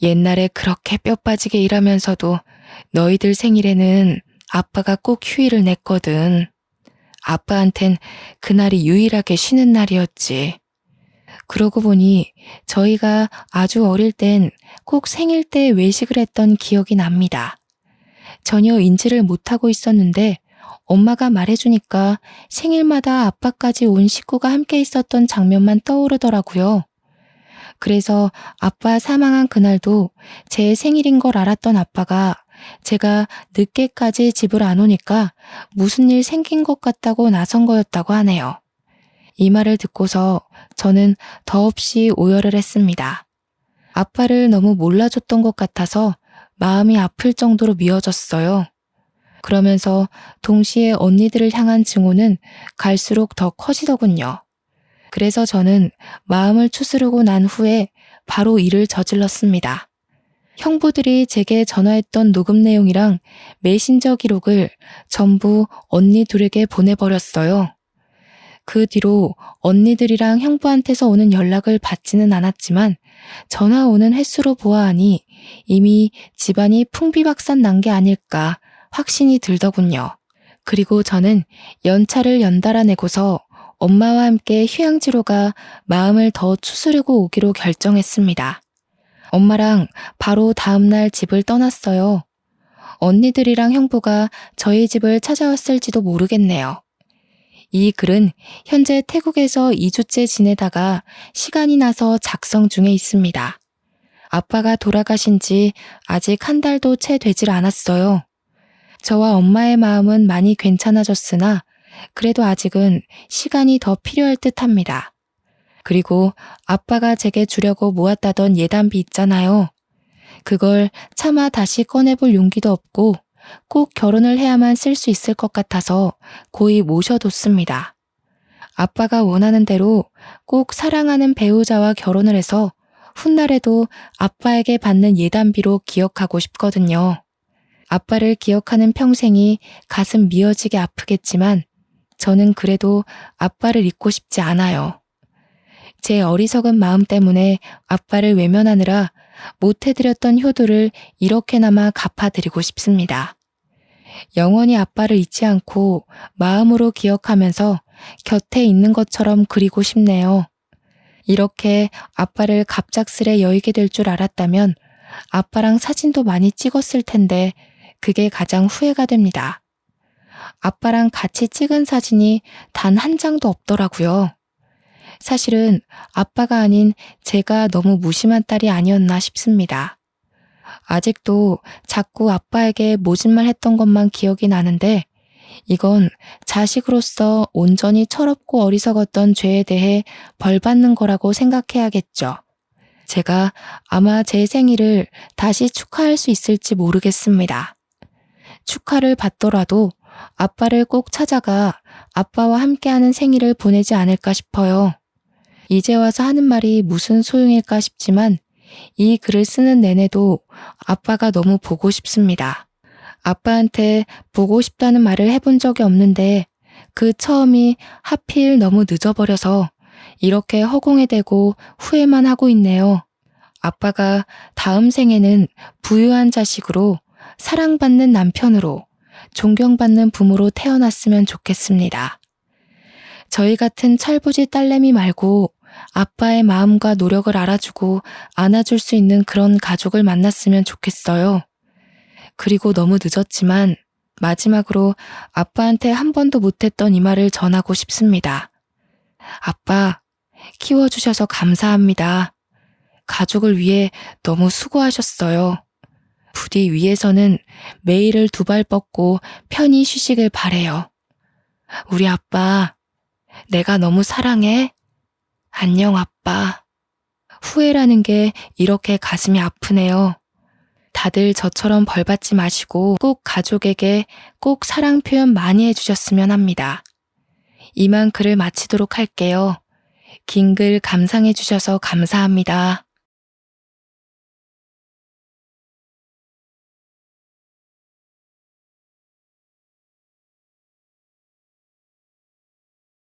옛날에 그렇게 뼈 빠지게 일하면서도 너희들 생일에는 아빠가 꼭 휴일을 냈거든. 아빠한텐 그날이 유일하게 쉬는 날이었지. 그러고 보니 저희가 아주 어릴 땐 꼭 생일 때 외식을 했던 기억이 납니다. 전혀 인지를 못하고 있었는데 엄마가 말해주니까 생일마다 아빠까지 온 식구가 함께 있었던 장면만 떠오르더라고요. 그래서 아빠 사망한 그날도 제 생일인 걸 알았던 아빠가 제가 늦게까지 집을 안 오니까 무슨 일 생긴 것 같다고 나선 거였다고 하네요. 이 말을 듣고서 저는 더없이 오열을 했습니다. 아빠를 너무 몰라줬던 것 같아서 마음이 아플 정도로 미워졌어요. 그러면서 동시에 언니들을 향한 증오는 갈수록 더 커지더군요. 그래서 저는 마음을 추스르고 난 후에 바로 일을 저질렀습니다. 형부들이 제게 전화했던 녹음 내용이랑 메신저 기록을 전부 언니 둘에게 보내버렸어요. 그 뒤로 언니들이랑 형부한테서 오는 연락을 받지는 않았지만 전화 오는 횟수로 보아하니 이미 집안이 풍비박산 난 게 아닐까 확신이 들더군요. 그리고 저는 연차를 연달아 내고서 엄마와 함께 휴양지로 가 마음을 더 추스르고 오기로 결정했습니다. 엄마랑 바로 다음날 집을 떠났어요. 언니들이랑 형부가 저희 집을 찾아왔을지도 모르겠네요. 이 글은 현재 태국에서 2주째 지내다가 시간이 나서 작성 중에 있습니다. 아빠가 돌아가신 지 아직 한 달도 채 되질 않았어요. 저와 엄마의 마음은 많이 괜찮아졌으나 그래도 아직은 시간이 더 필요할 듯합니다. 그리고 아빠가 제게 주려고 모았다던 예단비 있잖아요. 그걸 차마 다시 꺼내볼 용기도 없고 꼭 결혼을 해야만 쓸 수 있을 것 같아서 고이 모셔뒀습니다. 아빠가 원하는 대로 꼭 사랑하는 배우자와 결혼을 해서 훗날에도 아빠에게 받는 예단비로 기억하고 싶거든요. 아빠를 기억하는 평생이 가슴 미어지게 아프겠지만 저는 그래도 아빠를 잊고 싶지 않아요. 제 어리석은 마음 때문에 아빠를 외면하느라 못해드렸던 효도를 이렇게나마 갚아드리고 싶습니다. 영원히 아빠를 잊지 않고 마음으로 기억하면서 곁에 있는 것처럼 그리고 싶네요. 이렇게 아빠를 갑작스레 여의게 될 줄 알았다면 아빠랑 사진도 많이 찍었을 텐데 그게 가장 후회가 됩니다. 아빠랑 같이 찍은 사진이 단 한 장도 없더라고요. 사실은 아빠가 아닌 제가 너무 무심한 딸이 아니었나 싶습니다. 아직도 자꾸 아빠에게 모진말 했던 것만 기억이 나는데 이건 자식으로서 온전히 철없고 어리석었던 죄에 대해 벌 받는 거라고 생각해야겠죠. 제가 아마 제 생일을 다시 축하할 수 있을지 모르겠습니다. 축하를 받더라도 아빠를 꼭 찾아가 아빠와 함께하는 생일을 보내지 않을까 싶어요. 이제 와서 하는 말이 무슨 소용일까 싶지만 이 글을 쓰는 내내도 아빠가 너무 보고 싶습니다. 아빠한테 보고 싶다는 말을 해본 적이 없는데 그 처음이 하필 너무 늦어버려서 이렇게 허공에 대고 후회만 하고 있네요. 아빠가 다음 생에는 부유한 자식으로 사랑받는 남편으로 존경받는 부모로 태어났으면 좋겠습니다. 저희 같은 철부지 딸내미 말고 아빠의 마음과 노력을 알아주고 안아줄 수 있는 그런 가족을 만났으면 좋겠어요. 그리고 너무 늦었지만 마지막으로 아빠한테 한 번도 못했던 이 말을 전하고 싶습니다. 아빠, 키워주셔서 감사합니다. 가족을 위해 너무 수고하셨어요. 부디 위에서는 매일을 두 발 뻗고 편히 쉬시길 바래요. 우리 아빠, 내가 너무 사랑해. 안녕 아빠. 후회라는 게 이렇게 가슴이 아프네요. 다들 저처럼 벌받지 마시고 꼭 가족에게 꼭 사랑 표현 많이 해주셨으면 합니다. 이만 글을 마치도록 할게요. 긴 글 감상해 주셔서 감사합니다.